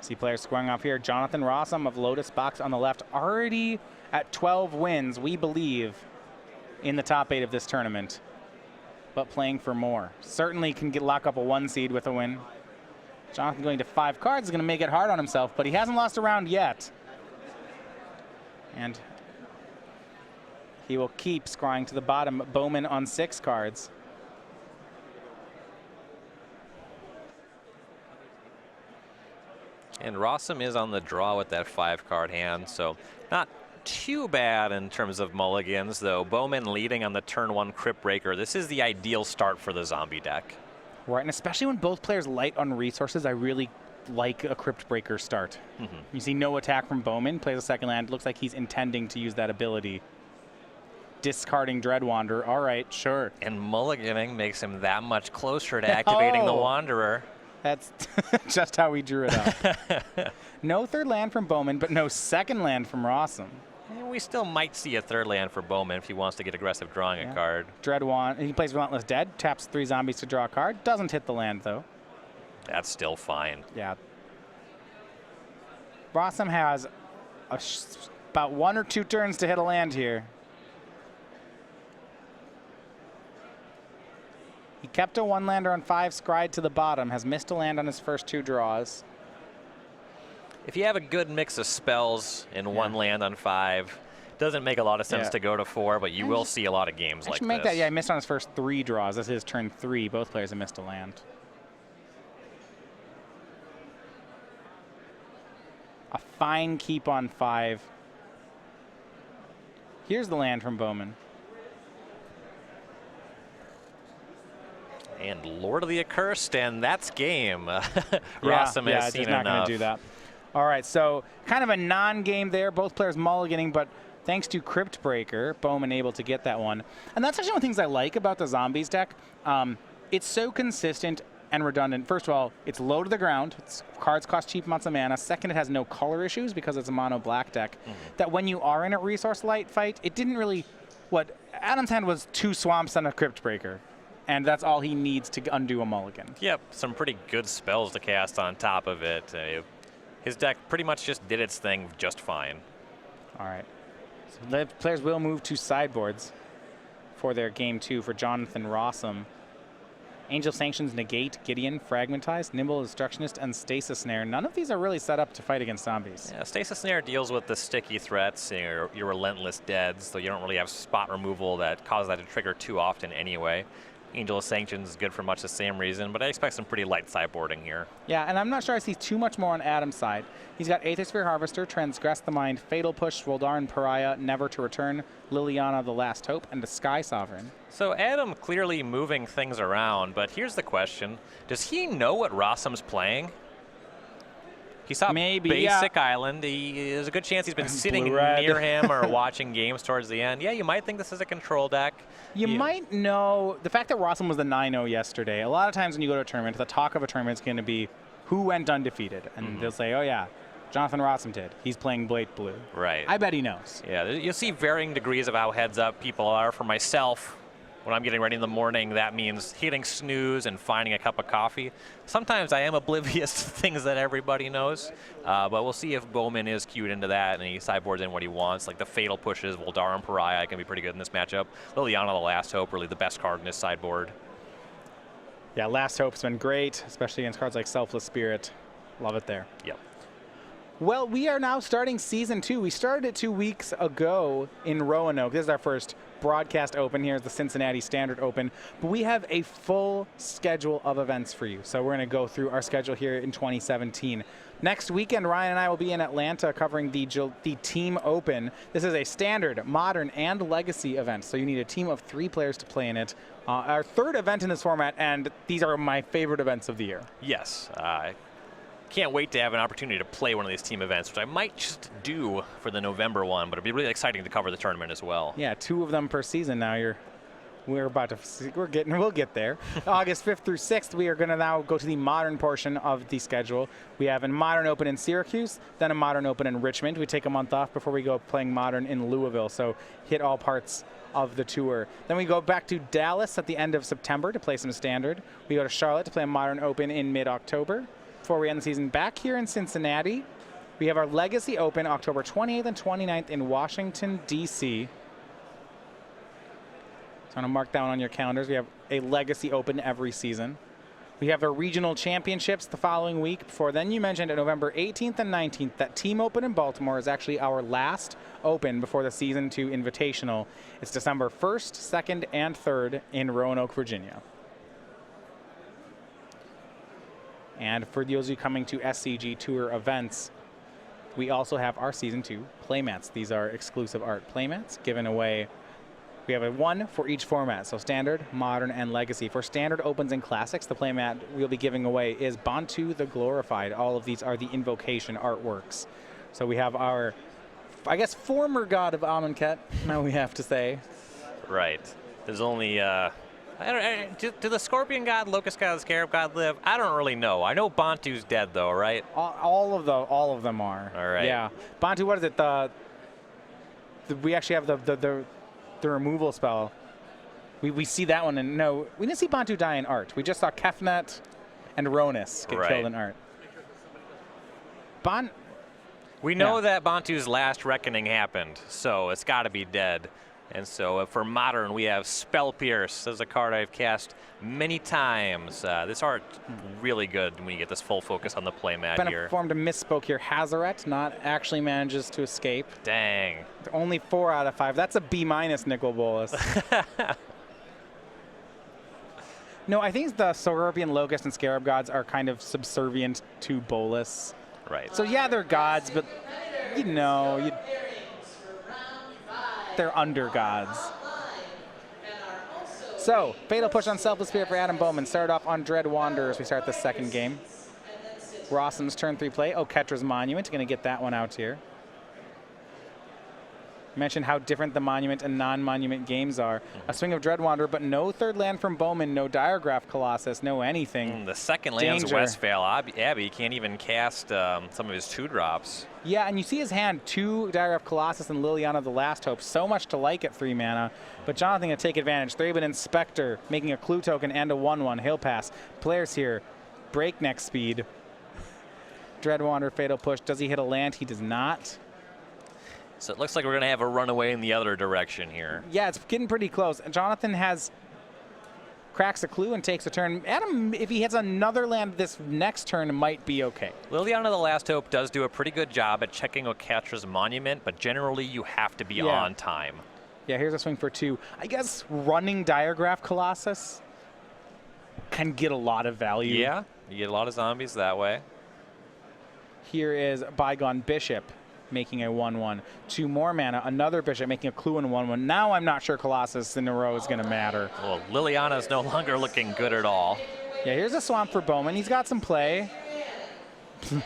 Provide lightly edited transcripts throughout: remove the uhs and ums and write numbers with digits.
See players squaring off here. Jonathan Rosum of Lotus Box on the left, already at 12 wins, we believe, in the top 8 of this tournament, but playing for more. Certainly can lock up a 1 seed with a win. Jonathan going to 5 cards is going to make it hard on himself, but he hasn't lost a round yet. And he will keep scrying to the bottom. Bowman on 6 cards. And Rosum is on the draw with that 5-card hand, so not too bad in terms of mulligans, though. Bowman leading on the turn 1 Crypt Breaker. This is the ideal start for the zombie deck. Right, and especially when both players light on resources, I really like a Crypt Breaker start. You see no attack from Bowman, plays a second land. Looks like he's intending to use that ability. Discarding Dread Wanderer. All right, sure. And mulliganing makes him that much closer to activating the Wanderer. That's just how we drew it up. No 3rd land from Bowman, but no 2nd land from Rosum. And we still might see a 3rd land for Bowman if he wants to get aggressive drawing a card. Dread Wanderer. He plays Relentless Dead, taps 3 zombies to draw a card. Doesn't hit the land, though. That's still fine. Yeah. Rosum has about 1 or 2 turns to hit a land here. He kept a 1-lander on 5, scryed to the bottom, has missed a land on his first 2 draws. If you have a good mix of spells in 1 land on 5, doesn't make a lot of sense to go to 4, but you will see a lot of games like this. That, yeah, he missed on his first 3 draws. This is turn 3. Both players have missed a land. A fine keep on 5. Here's the land from Bowman. And Lord of the Accursed, and that's game. Rosum has seen enough. Not going to do that. All right, so kind of a non-game there. Both players mulliganing, but thanks to Crypt Breaker, Bowman able to get that one. And that's actually one of the things I like about the Zombies deck. It's so consistent and redundant. First of all, it's low to the ground. Cards cost cheap amounts of mana. Second, it has no color issues because it's a mono black deck. That when you are in a resource light fight, it didn't really... What Adam's hand was 2 swamps and a Crypt Breaker. And that's all he needs to undo a mulligan. Yep, some pretty good spells to cast on top of it. His deck pretty much just did its thing just fine. All right. So the players will move to sideboards for their game 2 for Jonathan Rosum. Angel Sanctions negate, Gideon, Fragmentize, Nimble Destructionist, and Stasis Snare. None of these are really set up to fight against zombies. Yeah, Stasis Snare deals with the sticky threats, your Relentless Deads, so you don't really have spot removal that causes that to trigger too often anyway. Angel of Sanctions is good for much the same reason, but I expect some pretty light sideboarding here. Yeah, and I'm not sure I see too much more on Adam's side. He's got Aethersphere Harvester, Transgress the Mind, Fatal Push, Voldaran Pariah, Never to Return, Liliana the Last Hope, and the Sky Sovereign. So Adam clearly moving things around, but here's the question. Does he know what Rosum's playing? He saw Basic Island. There's a good chance he's been sitting near him or watching games towards the end. Yeah, you might think this is a control deck. You might know the fact that Rosum was the 9-0 yesterday. A lot of times when you go to a tournament, the talk of a tournament is going to be who went undefeated. And they'll say, oh, yeah, Jonathan Rosum did. He's playing Blade Blue. Right. I bet he knows. Yeah, you'll see varying degrees of how heads up people are. For myself, when I'm getting ready in the morning, that means hitting snooze and finding a cup of coffee. Sometimes I am oblivious to things that everybody knows, but we'll see if Bowman is cued into that and he sideboards in what he wants. Like the Fatal Pushes, Voldaran Pariah can be pretty good in this matchup. Liliana the Last Hope, really the best card in this sideboard. Yeah, Last Hope's been great, especially against cards like Selfless Spirit. Love it there. Yep. Well, we are now starting Season 2. We started it 2 weeks ago in Roanoke. This is our first broadcast open. Here's the Cincinnati Standard Open. But we have a full schedule of events for you. So we're going to go through our schedule here in 2017. Next weekend, Ryan and I will be in Atlanta covering the Team Open. This is a standard, modern, and legacy event. So you need a team of 3 players to play in it. Our 3rd event in this format, and these are my favorite events of the year. Yes. Can't wait to have an opportunity to play one of these team events, which I might just do for the November one, but it'd be really exciting to cover the tournament as well. Yeah, 2 of them per season now. We'll get there. August 5th through 6th, we are going to now go to the modern portion of the schedule. We have a Modern Open in Syracuse, then a Modern Open in Richmond. We take a month off before we go playing Modern in Louisville, so hit all parts of the tour. Then we go back to Dallas at the end of September to play some Standard. We go to Charlotte to play a Modern Open in mid-October. before we end the season. Back here in Cincinnati, we have our Legacy Open October 28th and 29th in Washington, D.C. So I'm going to mark that one on your calendars. We have a Legacy Open every season. We have our regional championships the following week. Before then, you mentioned November 18th and 19th that Team Open in Baltimore is actually our last Open before the Season 2 Invitational. It's December 1st, 2nd, and 3rd in Roanoke, Virginia. And for those of you coming to SCG Tour events, we also have our Season 2 playmats. These are exclusive art playmats given away. We have one for each format, so Standard, Modern, and Legacy. For Standard, Opens, and Classics, the playmat we'll be giving away is Bantu the Glorified. All of these are the Invocation artworks. So we have our, I guess, former god of Amonkhet, now we have to say. Right. There's only, do the Scorpion God, Locust God, the Scarab God live? I don't really know. I know Bantu's dead, though, right? All of them are. All right. Yeah. Bantu, what is it? We actually have the removal spell. We see that one, and no, we didn't see Bantu die in art. We just saw Kefnet and Ronus get killed in art. We know that Bantu's last reckoning happened, so it's got to be dead. And so for Modern, we have Spell Pierce. This is a card I've cast many times. This art really good when you get this full focus on the playmat here. Formed a misspoke here. Hazaret not actually manages to escape. Dang. Only 4 out of 5. That's a B- Nicol Bolas. No, I think the Scorpion, Locust, and Scarab gods are kind of subservient to Bolas. Right. So yeah, they're gods, but you know, they're under gods. So, Fatal Push on Selfless Spirit for Adam Bowman. Started off on Dread Wanderer as we start the second game. Rosum's turn 3 play. Ketra's Monument. Going to get that one out here. Mentioned how different the Monument and non-Monument games are. A swing of Dread Wanderer, but no third land from Bowman, no Diregraph Colossus, no anything. The second land's Westvale. Abby can't even cast some of his 2-drops. Yeah, and you see his hand, 2 Diregraph Colossus and Liliana the Last Hope. So much to like at 3 mana. But Jonathan going to take advantage. Thraben Inspector, making a clue token and a 1/1. He'll pass. Players here, breakneck speed. Dread Wanderer, Fatal Push. Does he hit a land? He does not. So it looks like we're going to have a runaway in the other direction here. Yeah, it's getting pretty close. Jonathan cracks a clue and takes a turn. Adam, if he hits another land this next turn, might be okay. Liliana the Last Hope does do a pretty good job at checking Oketra's Monument, but generally you have to be on time. Yeah, here's a swing for 2. I guess running Diregraph Colossus can get a lot of value. Yeah, you get a lot of zombies that way. Here is Bygone Bishop, making a 1/1. 2 more mana, another Bishop making a clue and 1/1. Now I'm not sure Colossus in a row is going to matter. Well, Liliana's no longer looking good at all. Yeah, here's a Swamp for Bowman. He's got some play.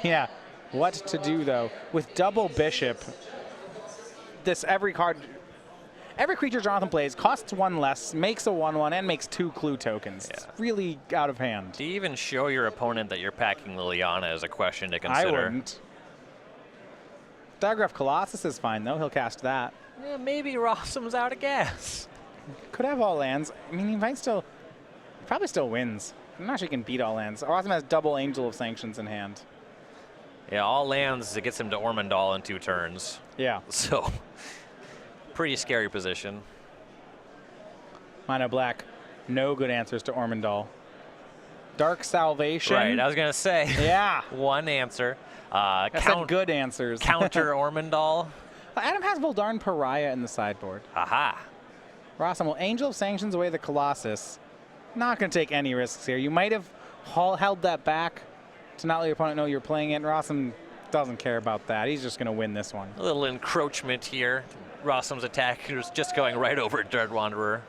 Yeah, what to do though? With double Bishop, every creature Jonathan plays costs 1 less, makes a 1/1, and makes 2 clue tokens. Yeah. It's really out of hand. Do you even show your opponent that you're packing Liliana is a question to consider. I wouldn't. Diregraph Colossus is fine, though. He'll cast that. Yeah, maybe Rosum's out of gas. Could have all lands. I mean, he probably still wins. I'm not sure he can beat all lands. Rosum has double Angel of Sanctions in hand. Yeah, all lands, it gets him to Ormondal in 2 turns. Yeah. So, pretty scary position. Mono black, no good answers to Ormondal. Dark Salvation. Right, I was going to say. Yeah. 1 answer. Good answers. Counter Ormondal. Adam has Voldarn Pariah in the sideboard. Aha. Rosum will Angel of Sanctions away the Colossus. Not going to take any risks here. You might have held that back to not let your opponent know you're playing it. Rosum doesn't care about that. He's just going to win this one. A little encroachment here. Rosum's attack is just going right over Dread Wanderer.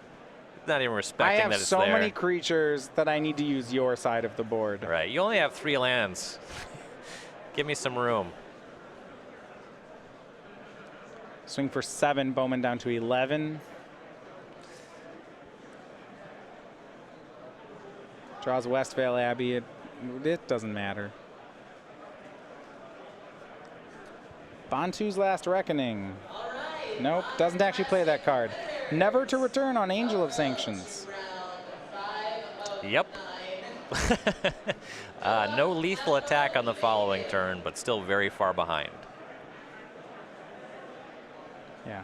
Not even respecting that it's there. I have so many creatures that I need to use your side of the board. Right. You only have 3 lands. Give me some room. Swing for 7. Bowman down to 11. Draws Westvale Abbey. It doesn't matter. Bantu's Last Reckoning. Nope, doesn't actually play that card. Never to return on Angel of Sanctions. Yep. No lethal attack on the following turn, but still very far behind. Yeah.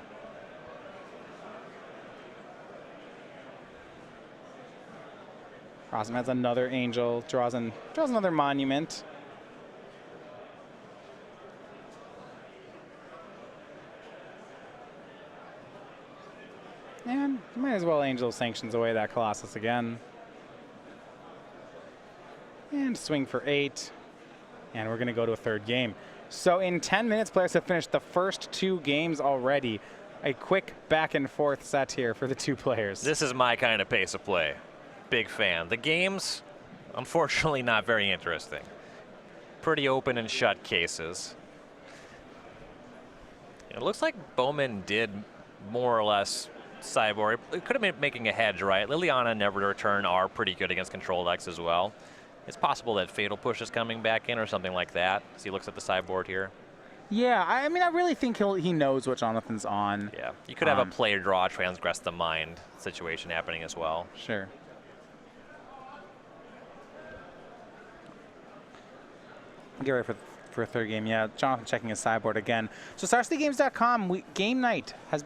Rosum has another angel, draws another monument. And you might as well angel sanctions away that Colossus again. And swing for 8. And we're going to go to a third game. So in 10 minutes, players have finished the first 2 games already. A quick back and forth set here for the 2 players. This is my kind of pace of play. Big fan. The games, unfortunately, not very interesting. Pretty open and shut cases. It looks like Bowman did more or less sideboard. It could have been making a hedge, right? Liliana and Never to Return are pretty good against control decks as well. It's possible that Fatal Push is coming back in or something like that as he looks at the sideboard here. Yeah, I mean, I really think he knows what Jonathan's on. Yeah, you could have a play draw, transgress the mind situation happening as well. Sure. Get ready for a third game. Yeah, Jonathan checking his sideboard again. So StarCityGames.com, game night has...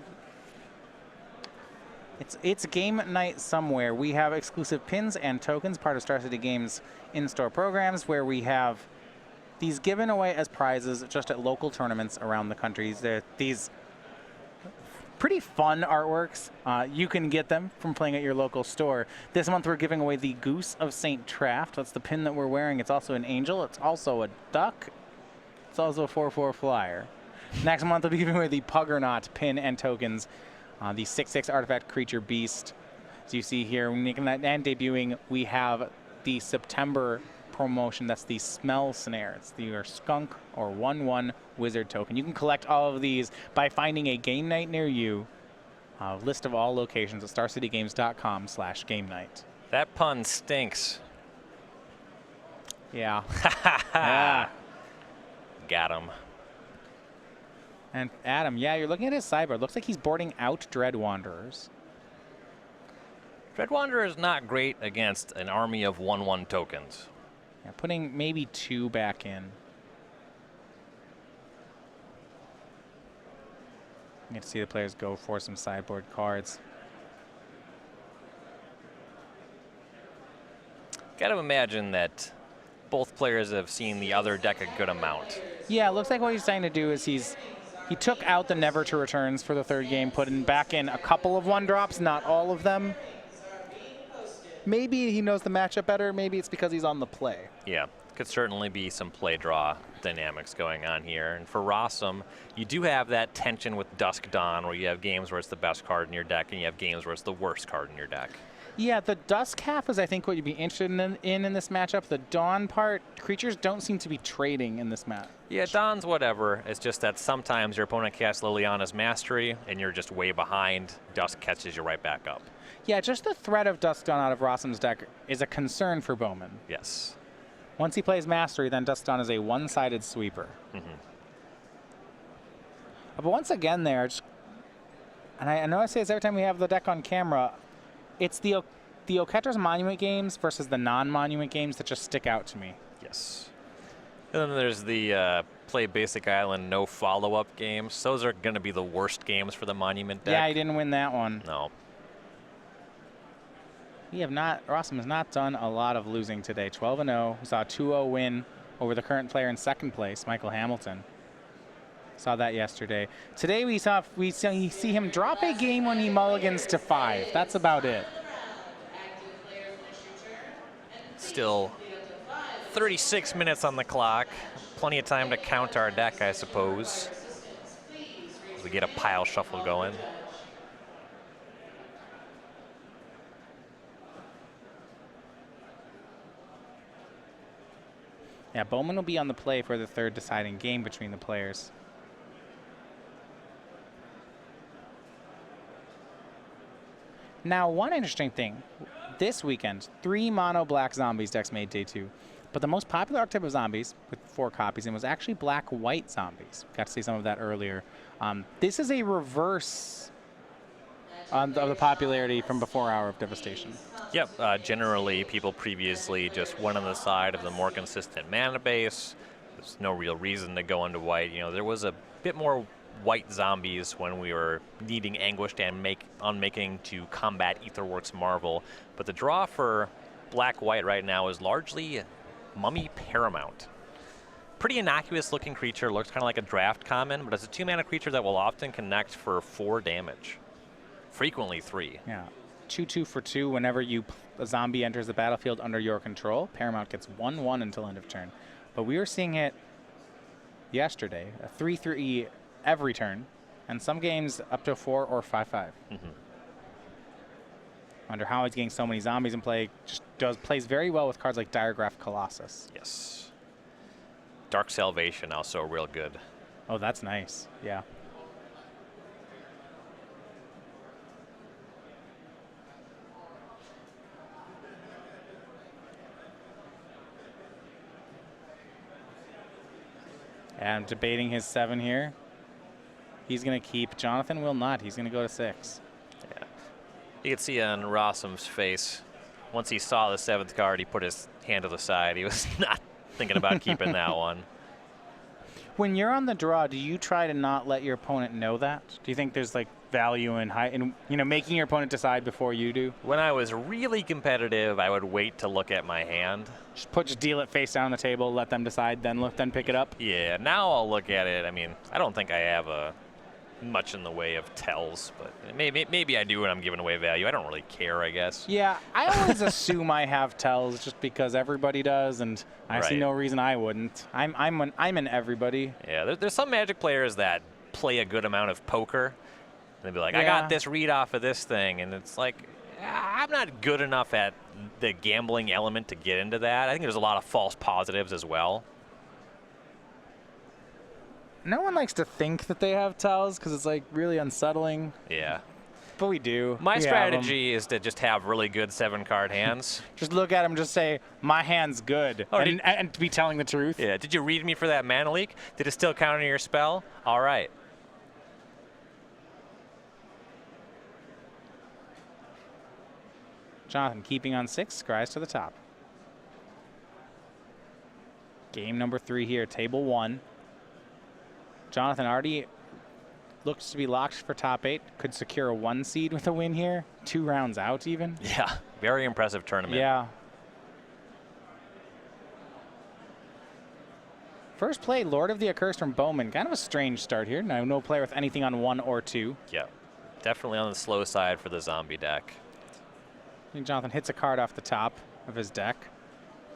It's game night somewhere. We have exclusive pins and tokens, part of Star City Games in-store programs, where we have these given away as prizes just at local tournaments around the country. They're these pretty fun artworks. You can get them from playing at your local store. This month we're giving away the Goose of St. Traft. That's the pin that we're wearing. It's also an angel. It's also a duck. It's also a 4/4 flyer. Next month we'll be giving away the Puggernaut pin and tokens. The 6/6 artifact creature beast. As you see here, and debuting, we have the September promotion. That's the Smell Snare. It's your skunk or 1/1 wizard token. You can collect all of these by finding a game night near you. List of all locations at starcitygames.com/game night. That pun stinks. Yeah. Yeah. Got him. And Adam, yeah, you're looking at his sideboard. Looks like he's boarding out Dread Wanderers. Dread Wanderer is not great against an army of 1/1 tokens. Yeah, putting maybe 2 back in. You get to see the players go for some sideboard cards. Got to imagine that both players have seen the other deck a good amount. Yeah, it looks like what he's trying to do is he took out the Never to Returns for the third game, putting back in a couple of 1-drops, not all of them. Maybe he knows the matchup better. Maybe it's because he's on the play. Yeah, could certainly be some play draw dynamics going on here. And for Rosum, you do have that tension with Dusk Dawn, where you have games where it's the best card in your deck, and you have games where it's the worst card in your deck. Yeah, the Dusk half is, I think, what you'd be interested in this matchup. The Dawn part, creatures don't seem to be trading in this match. Yeah, Dawn's whatever. It's just that sometimes your opponent casts Liliana's Mastery, and you're just way behind. Dusk catches you right back up. Yeah, just the threat of Dusk Dawn out of Rosum's deck is a concern for Bowman. Yes. Once he plays Mastery, then Dusk Dawn is a one-sided sweeper. Mm-hmm. But once again there, and I know I say this every time we have the deck on camera, it's the Oketra's Monument games versus the non-Monument games that just stick out to me. Yes. And then there's the play Basic Island no follow-up games. Those are going to be the worst games for the Monument deck. Yeah, he didn't win that one. No. Rosum has not done a lot of losing today. 12-0. We saw a 2-0 win over the current player in second place, Michael Hamilton. Saw that yesterday. Today we see him drop a game when he mulligans to 5. That's about it. Still 36 minutes on the clock. Plenty of time to count our deck, I suppose, as we get a pile shuffle going. Yeah, Bowman will be on the play for the third deciding game between the players. Now, one interesting thing. This weekend, 3 mono black zombies decks made day 2. But the most popular archetype of zombies, with 4 copies, and was actually black-white zombies. Got to see some of that earlier. This is a reverse of the popularity from before Hour of Devastation. Yep, generally people previously just went on the side of the more consistent mana base. There's no real reason to go into white. You know, there was a bit more white zombies when we were needing Anguished and Unmaking to combat Aetherworks Marvel. But the draw for black-white right now is largely Mummy Paramount. Pretty innocuous looking creature, looks kind of like a draft common, but it's a 2-mana creature that will often connect for 4 damage. Frequently 3. Yeah. 2/2 for 2 whenever a zombie enters the battlefield under your control. Paramount gets 1/1 until end of turn. But we were seeing it yesterday, a 3/3 every turn, and some games up to 4 or 5/5. Wonder how he's getting so many zombies in play. Just plays very well with cards like Diregraph Colossus. Yes. Dark Salvation also real good. Oh, that's nice. Yeah. And debating his 7 here. He's going to keep. Jonathan will not. He's going to go to 6. Yeah. You could see on Rosum's face, once he saw the 7th card, he put his hand to the side. He was not thinking about keeping that one. When you're on the draw, do you try to not let your opponent know that? Do you think there's like value in making your opponent decide before you do? When I was really competitive, I would wait to look at my hand. Just deal it face down on the table, let them decide, then pick it up. Yeah, now I'll look at it. I mean, I don't think I have much in the way of tells, but maybe I do when I'm giving away value. I don't really care, I guess. Yeah, I always assume I have tells just because everybody does, and I see no reason I wouldn't. I'm an everybody. Yeah, there's some Magic players that play a good amount of poker. They'd be like, I got this read off of this thing, and it's like, I'm not good enough at the gambling element to get into that. I think there's a lot of false positives as well. No one likes to think that they have tells because it's like really unsettling. Yeah. But we do. My strategy is to just have really good 7-card hands. Just look at them and just say, my hand's good, and to be telling the truth. Yeah. Did you read me for that mana leak? Did it still counter your spell? All right. Jonathan keeping on 6, scries to the top. Game number 3 here, table 1. Jonathan already looks to be locked for top 8. Could secure a 1 seed with a win here. 2 rounds out even. Yeah, very impressive tournament. Yeah. First play, Lord of the Accursed from Bowman. Kind of a strange start here. No player with anything on 1 or 2. Yeah, definitely on the slow side for the zombie deck. I think Jonathan hits a card off the top of his deck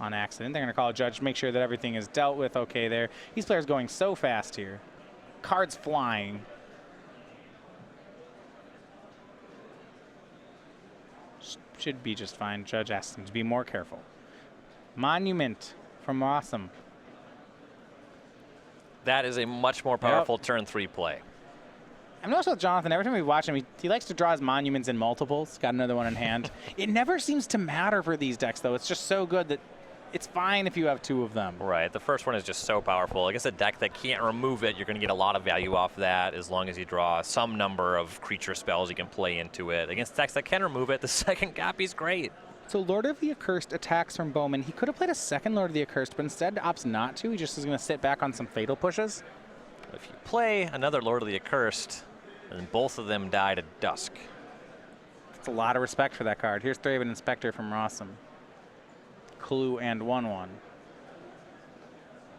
on accident. They're going to call a judge, make sure that everything is dealt with okay there. These players going so fast here. Cards flying. Should be just fine. Judge asks him to be more careful. Monument from Rosum. That is a much more powerful turn 3 play. I'm also with Jonathan. Every time we watch him, he likes to draw his monuments in multiples. Got another one in hand. It never seems to matter for these decks, though. It's just so good that it's fine if you have 2 of them. Right. The first one is just so powerful. I guess a deck that can't remove it, you're going to get a lot of value off that as long as you draw some number of creature spells you can play into it. Against decks that can remove it, the second copy's great. So Lord of the Accursed attacks from Bowman. He could have played a second Lord of the Accursed, but instead opts not to. He just is going to sit back on some fatal pushes. If you play another Lord of the Accursed, and both of them die to Dusk. That's a lot of respect for that card. Here's Thraven Inspector from Rosum. Clue and 1/1.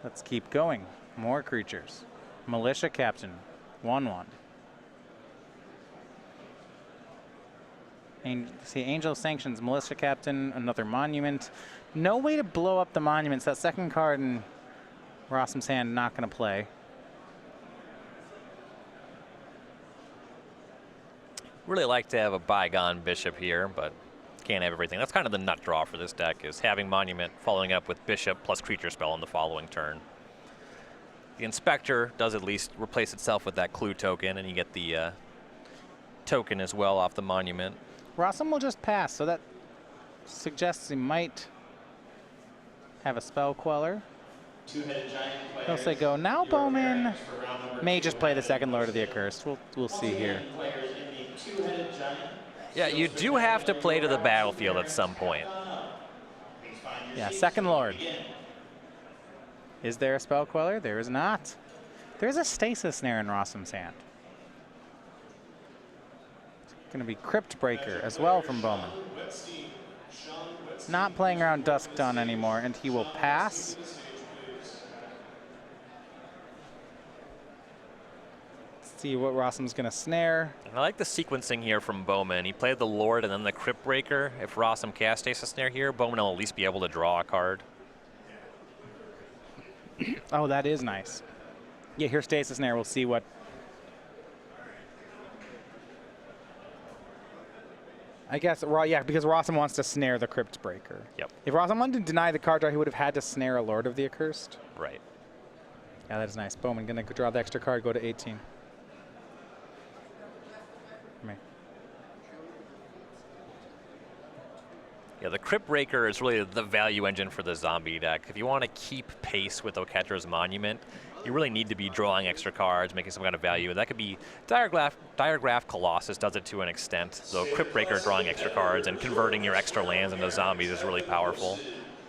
Let's keep going. More creatures. Militia Captain, 1/1. See, Angel Sanctions, Militia Captain, another Monument. No way to blow up the monuments. That second card in Rosum's hand, not going to play. Really like to have a bygone Bishop here, but can't have everything. That's kind of the nut draw for this deck, is having Monument following up with Bishop plus Creature Spell on the following turn. The Inspector does at least replace itself with that Clue token, and you get the token as well off the Monument. Rosum will just pass, so that suggests he might have a Spell Queller. He'll say go. Now Bowman may just play the second Lord of the Accursed. We'll see here. Yeah, you do have to play to the battlefield at some point. Yeah, second Lord. Is there a Spell Queller? There is not. There's a Stasis Snare in Rosum's hand. It's going to be Crypt Breaker as well from Bowman. Not playing around Dusk Dawn anymore, and he will pass. Let's see what Rosum's going to snare. And I like the sequencing here from Bowman. He played the Lord and then the Crypt Breaker. If Rosum casts Stasis Snare here, Bowman will at least be able to draw a card. Oh, that is nice. Yeah, here's Stasis Snare. We'll see what... I guess, yeah, because Rosum wants to snare the Crypt Breaker. Yep. If Rosum wanted to deny the card draw, he would have had to snare a Lord of the Accursed. Right. Yeah, that is nice. Bowman going to draw the extra card, go to 18. Me. Yeah, the Crypt Breaker is really the value engine for the zombie deck. If you want to keep pace with Oketra's Monument, you really need to be drawing extra cards, making some kind of value. That could be Diregraph Colossus does it to an extent. So Crypt Breaker drawing extra cards and converting your extra lands into zombies is really powerful.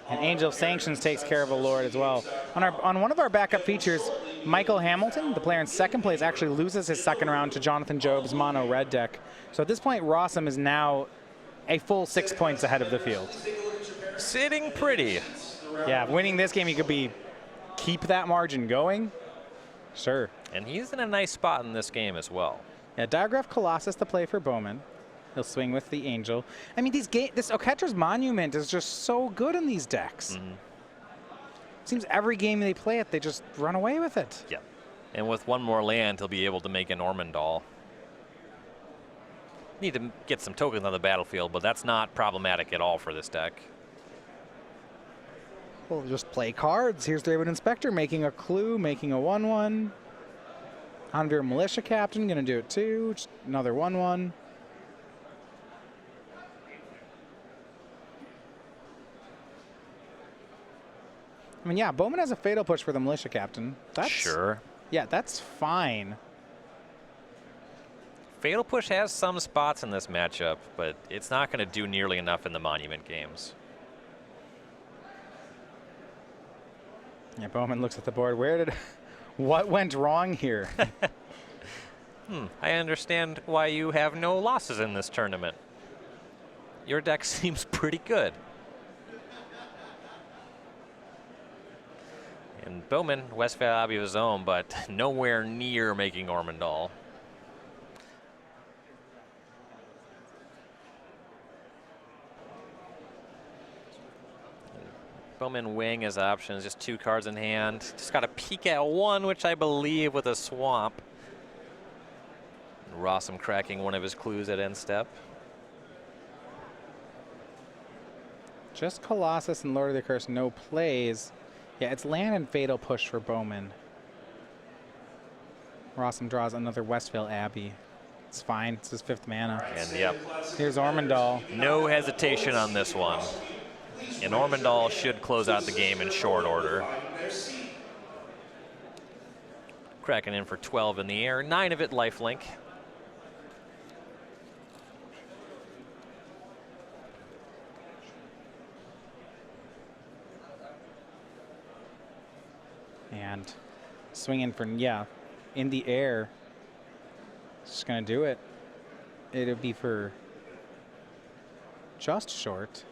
And Angel of Sanctions takes care of a Lord as well. On one of our backup features, Michael Hamilton, the player in second place, actually loses his second round to Jonathan Job's mono red deck. So at this point, Rosum is now a full 6 points ahead of the field. Sitting pretty. Yeah, winning this game, he could keep that margin going. Sure. And he's in a nice spot in this game as well. Yeah, Diregraph Colossus to play for Bowman. He'll swing with the Angel. I mean, this Oketra's Monument is just so good in these decks. Mm-hmm. Seems every game they play it, they just run away with it. Yeah. And with one more land, he'll be able to make an Ormondal. Need to get some tokens on the battlefield, but that's not problematic at all for this deck. Well, just play cards. Here's Draven Inspector making a clue, making a 1/1. Anvir Militia Captain, gonna do it too. Just another 1/1. I mean, yeah, Bowman has a Fatal Push for the Militia Captain. That's, sure. Yeah, that's fine. Fatal Push has some spots in this matchup, but it's not going to do nearly enough in the Monument games. Yeah, Bowman looks at the board. What went wrong here? I understand why you have no losses in this tournament. Your deck seems pretty good. And Bowman, Westphal Abbey of his own, but nowhere near making Ormondal. Bowman wing as options, just 2 cards in hand. Just got to peek at 1, which I believe with a swamp. And Rosum cracking one of his clues at end step. Just Colossus and Lord of the Curse, no plays. Yeah, it's land and Fatal Push for Bowman. Rosum draws another Westphal Abbey. It's fine, it's his 5th mana. And yep. Here's Ormondal. No hesitation on this one. And Ormondal should close out the game in short order. Cracking in for 12 in the air, 9 of it lifelink. And swinging for, yeah, in the air. Just going to do it. It'll be for just short.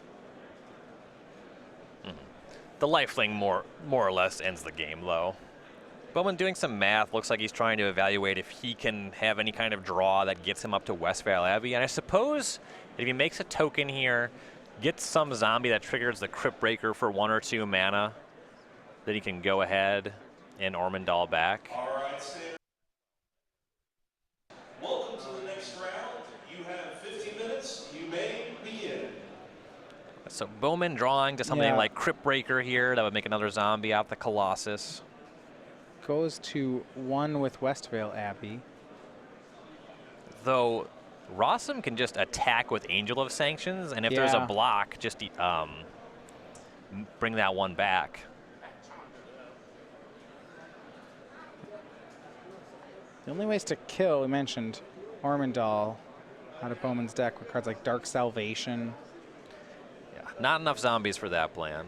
The lifelink more or less ends the game, though. Bowman doing some math. Looks like he's trying to evaluate if he can have any kind of draw that gets him up to Westphal Abbey. And I suppose if he makes a token here, gets some zombie that triggers the Crypt Breaker for 1 or 2 mana, then he can go ahead and Ormondal back. All right, Stan. Welcome to the next round. You have 15 minutes. You may begin. So Bowman drawing to something Yeah. like Crypt Breaker here. That would make another zombie out the Colossus. Goes to 1 with Westphal Abbey. Though Rosum can just attack with Angel of Sanctions, and if there's a Yeah. block, just bring that one back. The only ways to kill, we mentioned Ormondal. out of Bowman's deck with cards like Dark Salvation. Yeah, not enough zombies for that plan.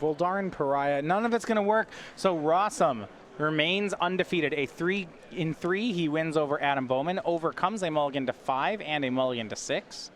Voldarin Pariah. None of it's going to work. So Rosum remains undefeated. A 3-in-3. He wins over Adam Bowman. Overcomes a mulligan to 5 and a mulligan to 6.